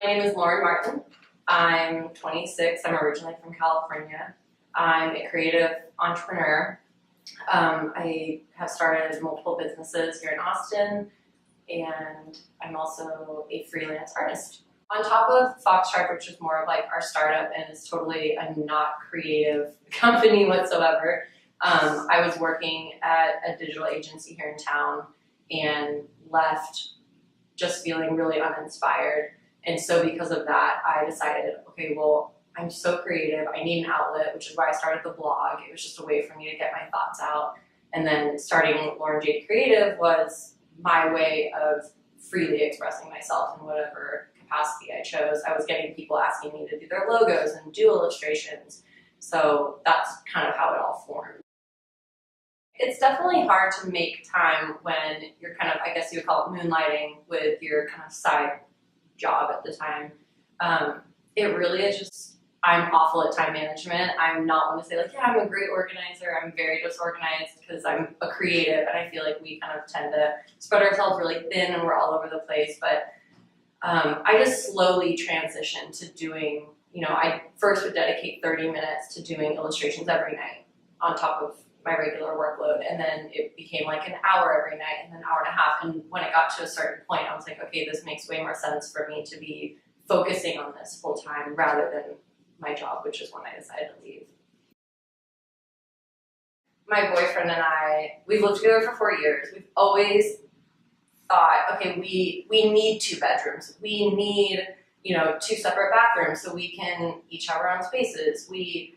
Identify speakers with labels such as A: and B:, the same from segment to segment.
A: My name is Lauren Martin. I'm 26. I'm originally from California. I'm a creative entrepreneur. I have started multiple businesses here in Austin, and I'm also a freelance artist. On top of Foxtrot, which is more of like our startup and is totally a not creative company whatsoever, I was working at a digital agency here in town and left just feeling really uninspired. And so because of that, I decided, okay, well, I'm so creative, I need an outlet, which is why I started the blog. It was just a way for me to get my thoughts out. And then starting Lauren Jade Creative was my way of freely expressing myself in whatever capacity I chose. I was getting people asking me to do their logos and do illustrations. So that's kind of how it all formed. It's definitely hard to make time when you're kind of, I guess you would call it moonlighting with your kind of side job at the time. It really is just, I'm awful at time management. I'm not one to say like, yeah, I'm a great organizer. I'm very disorganized because I'm a creative, and I feel like we kind of tend to spread ourselves really thin and we're all over the place. But I just slowly transitioned to doing, I first would dedicate 30 minutes to doing illustrations every night on top of my regular workload, and then it became like an hour every night and then an hour and a half. And when it got to a certain point, I was like, okay, this makes way more sense for me to be focusing on this full time rather than my job, which is when I decided to leave. My boyfriend and I, we've lived together for 4 years. We've always thought, okay, we need 2 bedrooms. We need, 2 separate bathrooms so we can each have our own spaces. We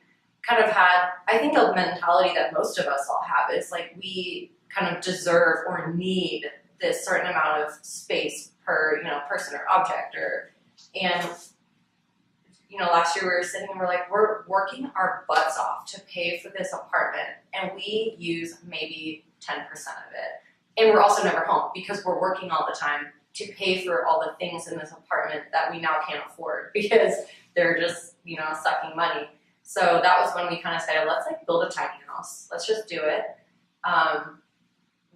A: kind of had, I think, a mentality that most of us all have is like we kind of deserve or need this certain amount of space per, person or object. And last year we were sitting and we're like, we're working our butts off to pay for this apartment, and we use maybe 10% of it. And we're also never home because we're working all the time to pay for all the things in this apartment that we now can't afford because they're just, sucking money. So that was when we kind of said, let's build a tiny house. Let's just do it.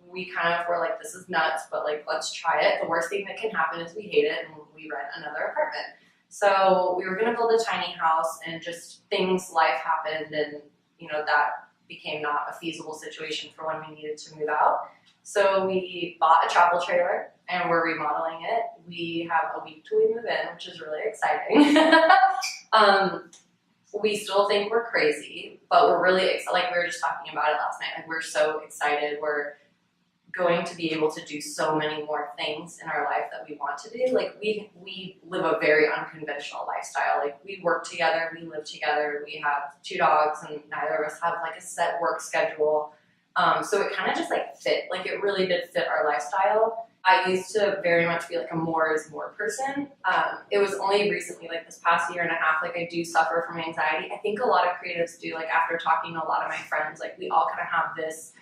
A: We kind of were like, this is nuts, but let's try it. The worst thing that can happen is we hate it and we rent another apartment. So we were going to build a tiny house, and just life happened, and that became not a feasible situation for when we needed to move out. So we bought a travel trailer and we're remodeling it. We have a week till we move in, which is really exciting. We still think we're crazy, but we're really excited. Like we were just talking about it last night. We're so excited. We're going to be able to do so many more things in our life that we want to do. We live a very unconventional lifestyle. We work together, we live together, we have 2 dogs, and neither of us have a set work schedule. So it kind of just fit. It really did fit our lifestyle. I used to very much be a more is more person. It was only recently, this past year and a half, I do suffer from anxiety. I think a lot of creatives do. After talking to a lot of my friends, we all kind of have this,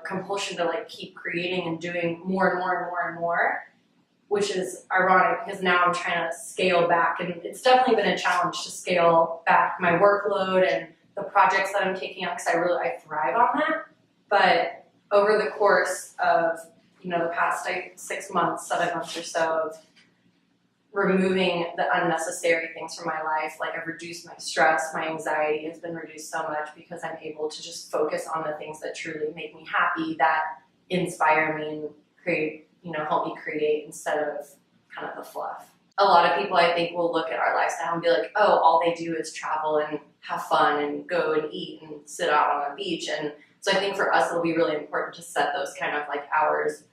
A: compulsion to keep creating and doing more and more and more and more, which is ironic because now I'm trying to scale back, and it's definitely been a challenge to scale back my workload and the projects that I'm taking on because I thrive on that. But over the course of the past 6 months, 7 months or so of removing the unnecessary things from my life, I've reduced my stress, my anxiety has been reduced so much because I'm able to just focus on the things that truly make me happy, that inspire me and create, help me create instead of kind of the fluff. A lot of people, I think, will look at our lifestyle and be like, oh, all they do is travel and have fun and go and eat and sit out on the beach. And so I think for us, it'll be really important to set those kind of hours.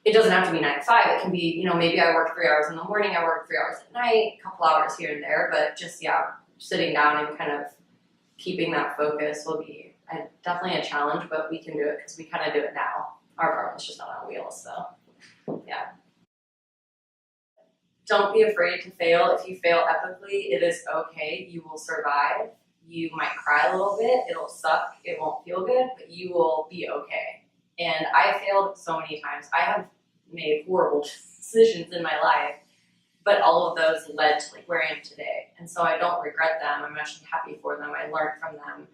A: It doesn't have to be 9 to 5. It can be, maybe I work 3 hours in the morning, I work 3 hours at night, a couple hours here and there, but just, sitting down and kind of keeping that focus will be definitely a challenge, but we can do it because we kind of do it now. Our apartment's just not on wheels, so, yeah. Don't be afraid to fail. If you fail epically, it is okay. You will survive. You might cry a little bit. It'll suck. It won't feel good, but you will be okay. And I failed so many times. I have made horrible decisions in my life, but all of those led to where I am today. And so I don't regret them. I'm actually happy for them. I learned from them.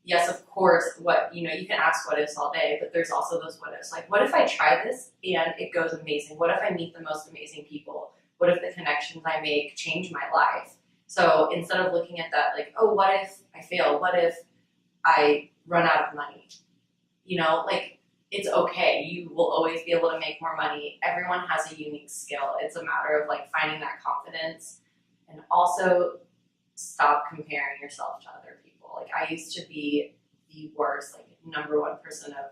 A: Yes, of course, you can ask what ifs all day, but there's also those what ifs. What if I try this and it goes amazing? What if I meet the most amazing people? What if the connections I make change my life? So instead of looking at that like, oh, what if I fail? What if I run out of money? You know, like, it's okay. You will always be able to make more money. Everyone has a unique skill. It's a matter of like finding that confidence, and also stop comparing yourself to other people. Like, I used to be the worst, like #1 person of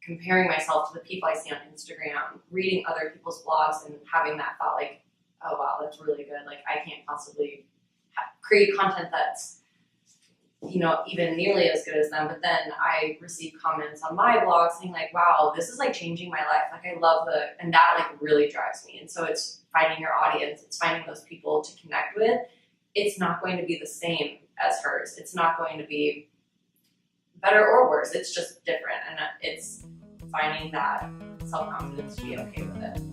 A: comparing myself to the people I see on Instagram, reading other people's blogs and having that thought like, oh wow, that's really good. Like, I can't possibly create content that's, you know, even nearly as good as them. But then I receive comments on my blog saying like, wow, this is like changing my life. Like, I love and that like really drives me. And so it's finding your audience. It's finding those people to connect with. It's not going to be the same as hers. It's not going to be better or worse. It's just different. And it's finding that self-confidence to be okay with it.